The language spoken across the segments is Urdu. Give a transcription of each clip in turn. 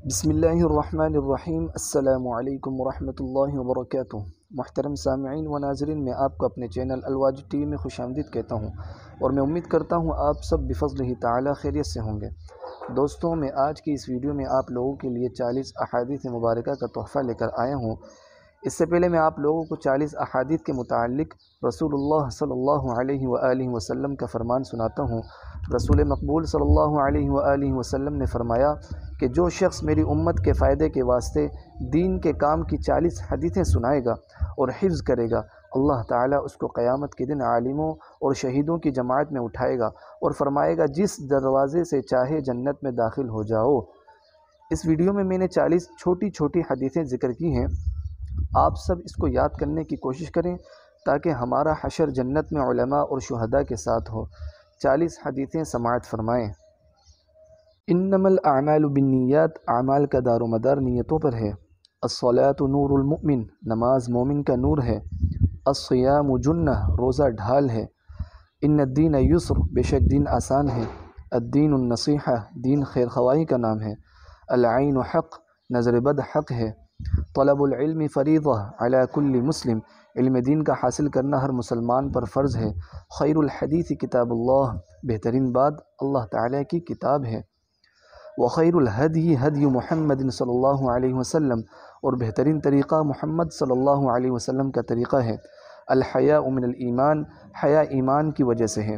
بسم اللہ الرحمن الرحیم۔ السلام علیکم ورحمۃ اللہ وبرکاتہ۔ محترم سامعین و ناظرین، میں آپ کو اپنے چینل الواجد ٹی وی میں خوش آمدید کہتا ہوں اور میں امید کرتا ہوں آپ سب بفضلہ تعالی خیریت سے ہوں گے۔ دوستوں، میں آج کی اس ویڈیو میں آپ لوگوں کے لیے 40 احادیث مبارکہ کا تحفہ لے کر آیا ہوں۔ اس سے پہلے میں آپ لوگوں کو 40 احادیث کے متعلق رسول اللہ صلی اللہ علیہ وآلہ وسلم کا فرمان سناتا ہوں۔ رسول مقبول صلی اللہ علیہ وآلہ وسلم نے فرمایا کہ جو شخص میری امت کے فائدے کے واسطے دین کے کام کی 40 حدیثیں سنائے گا اور حفظ کرے گا، اللہ تعالیٰ اس کو قیامت کے دن عالموں اور شہیدوں کی جماعت میں اٹھائے گا اور فرمائے گا جس دروازے سے چاہے جنت میں داخل ہو جاؤ۔ اس ویڈیو میں نے 40 چھوٹی چھوٹی حدیثیں ذکر کی ہیں۔ آپ سب اس کو یاد کرنے کی کوشش کریں تاکہ ہمارا حشر جنت میں علماء اور شہداء کے ساتھ ہو۔ 40 حدیثیں سماعت فرمائیں۔ انما الاعمال بالنیات، اعمال کا دار و مدار نیتوں پر ہے۔ الصلاۃ نور المؤمن، نماز مومن کا نور ہے۔ الصیام جنہ، روزہ ڈھال ہے۔ ان الدین یسر، بے شک دین آسان ہے۔ الدین النصیحہ، دین خیر خواہی کا نام ہے۔ العین حق، نظر بد حق ہے۔ طلب العلم فریضہ علی کل مسلم، علم دین کا حاصل کرنا ہر مسلمان پر فرض ہے۔ خیر الحدیث کتاب اللہ، بہترین بات اللہ تعالیٰ کی کتاب ہے۔ وخیر الہدی ہدی محمد صلی اللہ علیہ وسلم، اور بہترین طریقہ محمد صلی اللہ علیہ وسلم کا طریقہ ہے۔ الحیاء من الایمان، حیا ایمان کی وجہ سے ہے۔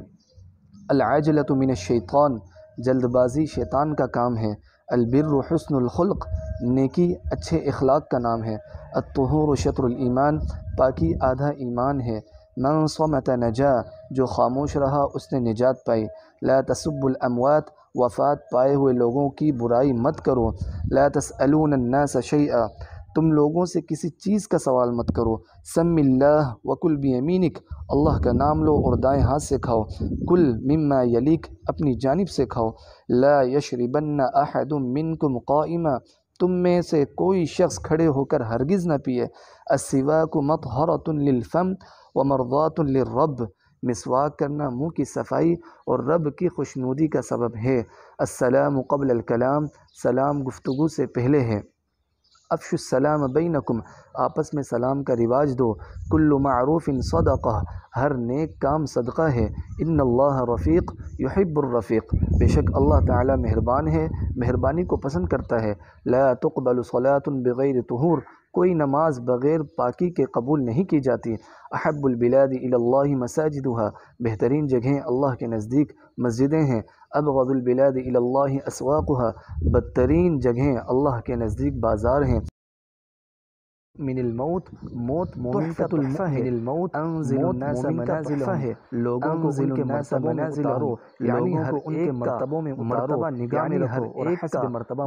العجلۃ من الشیطان، جلد بازی شیطان کا کام ہے۔ البر حسن الخلق، نیکی اچھے اخلاق کا نام ہے۔ الطہور شطر الایمان، پاکی آدھا ایمان ہے۔ من صمت نجا، جو خاموش رہا اس نے نجات پائی۔ لا تسبوا الاموات، وفات پائے ہوئے لوگوں کی برائی مت کرو۔ لا تسألون الناس شیئا، تم لوگوں سے کسی چیز کا سوال مت کرو۔ سم اللہ وکل بیمینک، اللہ کا نام لو اور دائیں ہاتھ سے کھاؤ۔ کل مما یلیک، اپنی جانب سے کھاؤ۔ لا یشربن احد منکم قائما، تم میں سے کوئی شخص کھڑے ہو کر ہرگز نہ پیے۔ السواک مطہرۃ للفم ومرضاۃ للرب، مسواک کرنا منہ کی صفائی اور رب کی خوشنودی کا سبب ہے۔ السلام قبل الکلام، سلام گفتگو سے پہلے ہے۔ افشوا السلام بینکم، آپس میں سلام کا رواج دو۔ کل معروف صدقہ، ہر نیک کام صدقہ ہے۔ ان اللہ رفیق یحب الرفیق، بے شک اللہ تعالی مہربان ہے، مہربانی کو پسند کرتا ہے۔ لا تقبل صلاۃ بغیر طہور، کوئی نماز بغیر پاکی کے قبول نہیں کی جاتی۔ احب البلاد الی اللہ مساجدها، بہترین جگہیں اللہ کے نزدیک مسجدیں ہیں۔ ابغض البلاد الی اللہ اسواقها، بدترین جگہیں اللہ کے نزدیک بازار ہیں۔ من الموت، موت مومن کا تحفہ ہے۔ من الموت، انزل الناس منازلهم ہے، لوگوں کو ان کے مرتبوں میں اتارو، یعنی ہر ان کے مرتبوں میں مرتبہ نگاہ میں رکھو اور حسب مرتبہ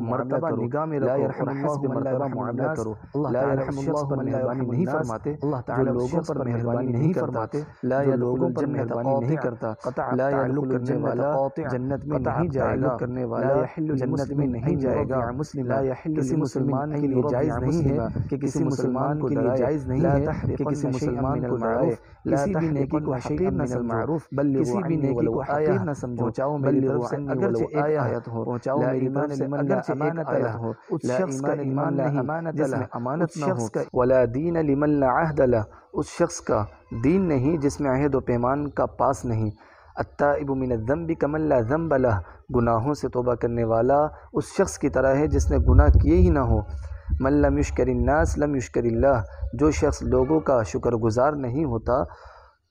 نگاہ میں رکھو اور حسب مرتبہ معاملہ کرو۔ اللہ تعالیٰ اس شخص پر مہربانی نہیں فرماتے، اللہ تعالیٰ لوگوں پر مہربانی نہیں فرماتے، لا لوگوں پر مہربانی نہیں کرتا، لا تعلق کرنے والا جنت میں نہیں جائے گا، کرنے والا جنت میں نہیں جائے گا۔ لا یحل کسی مسلمان کے لیے جائز نہیں ہے کہ کسی مسلمان کے لیے جائز نہیں ہے کہ کسی مسلمان کو ڈرائے، کسی بھی نیکی کو حقیر نہ سمجھو، کسی بھی نیکی کو حقیر نہ سمجھو، پہنچاؤ میری طرف سے اگرچہ ایک آیت ہو، پہنچاؤ میری طرف سے اگرچہ ایک آیت ہو۔ اس شخص کا ایمان نہیں جس میں امانت نہ ہو، ولا دین لمن لا عہد لہ، اس شخص کا دین نہیں جس میں عہد و پیمان کا پاس نہیں۔ التائب من الذنب کمن لا ذنب لہ، گناہوں سے توبہ کرنے والا اس شخص کی طرح ہے جس نے گناہ کیے ہی نہ ہو۔ من لم یشکر الناس لم یشکر اللہ، جو شخص لوگوں کا شکر گزار نہیں ہوتا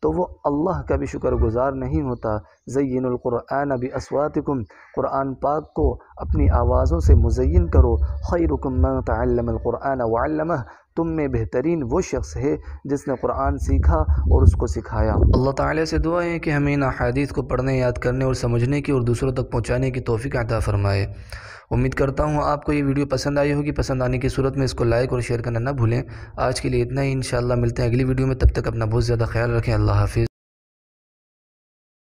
تو وہ اللہ کا بھی شکر گزار نہیں ہوتا۔ زین القرآن باصواتکم، قرآن پاک کو اپنی آوازوں سے مزین کرو۔ خیرکم من تعلم القرآن وعلمہ، تم میں بہترین وہ شخص ہے جس نے قرآن سیکھا اور اس کو سکھایا۔ اللہ تعالیٰ سے دعا ہے کہ ہمیں ان احادیث کو پڑھنے، یاد کرنے اور سمجھنے کی اور دوسروں تک پہنچانے کی توفیق عطا فرمائے۔ امید کرتا ہوں آپ کو یہ ویڈیو پسند آئی ہوگی۔ پسند آنے کی صورت میں اس کو لائک اور شیئر کرنا نہ بھولیں۔ آج کے لیے اتنا ہی، انشاءاللہ ملتے ہیں اگلی ویڈیو میں، تب تک اپنا بہت زیادہ خیال رکھیں۔ اللہ حافظ۔